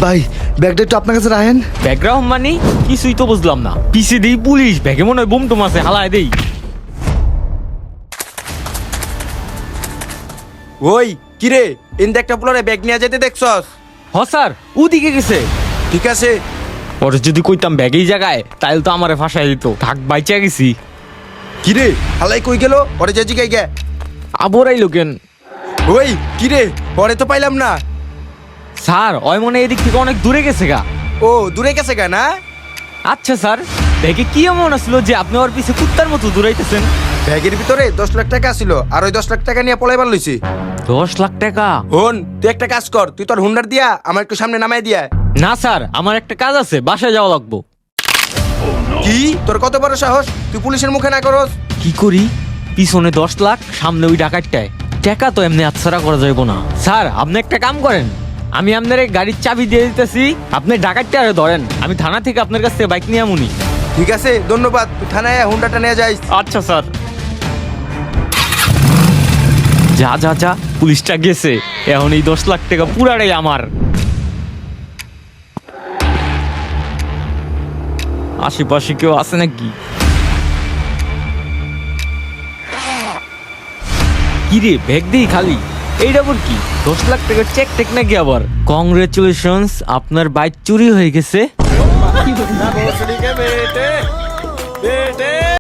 ভাই ব্যাগটা একটু আপনার কাছে রাখেন। ব্যাকগ্রাউন্ড মানে কিছুই তো বুঝলাম না। পিছে দেই পুলিশ, ব্যাগে মনে হয় বোম টোম আছে, হালায় দেই। ওই কিরে, ইন্দে একটা পোলারে ব্যাগ নিয়ে যেতে দেখছস? হ স্যার, ওদিকে গেছে। ঠিক আছে। ওর যদি কইতাম ব্যাগেই জায়গায়, তাহলে তো আমারে ফাঁসাই দিত। থাক, বাইচা গেছি। কিরে হালাই কই গেল? ওরে যে জিগাই গে। আবরাই লোকেন। ওই কিরে, ওরে তো পাইলাম না। স্যার, ওই মনে হয় এদিক থেকে অনেক দূরে গেছে গা। ও দূরে গেছে গা না? আচ্ছা স্যার, ব্যাগে কি এমন আসলো যে আপনি ওর পিছে কুত্তার মতো দূরাইতেছেন? ব্যাগের ভিতরে 10 লাখ টাকা ছিল, আর ওই 10 লাখ টাকা নিয়ে পলাইবার লইছি। 10 লাখ টাকা? হন, তুই একটা কাজ কর, তুই তোর হুন্ডার দিয়া আমার একটু সামনে নামাই দিয়া। না স্যার, আমার একটা কাজ আছে, বাসায় যাওয়া লাগবো। কি তোর কত বড় সাহস, তুই পুলিশের মুখে না করস? কি করি? পিছনে 10 লাখ, সামনে ওই ডাকাতটায়। টাকা তো এমনি আচ্ছারা করা যাইব না। স্যার, আপনি একটা কাম করেন, আমি আপনার গাড়ির চাবি দিয়ে দিতেছি, আপনি ডাকাতটা আরে ধরেন, আমি থানা থেকে আপনার কাছ থেকে বাইক নিয়ে আমুনি। ঠিক আছে, ধন্যবাদ। তুই থানায় হুন্ডাটা নিয়ে যাইস। আচ্ছা স্যার। যা যা যা, পুলিশটা গেছে, এখন এই 10 লাখ টাকা পুরাটাই আমার। আশেপাশে কেউ আছে নাকি? কি রে, ব্যাগ দিই খালি। এইটা আবার কি? 10 লাখ টাকার চেক টেক নাকি আবার? কংগ্রেচুলেশনস, আপনার বাইক চুরি হয়ে গেছে।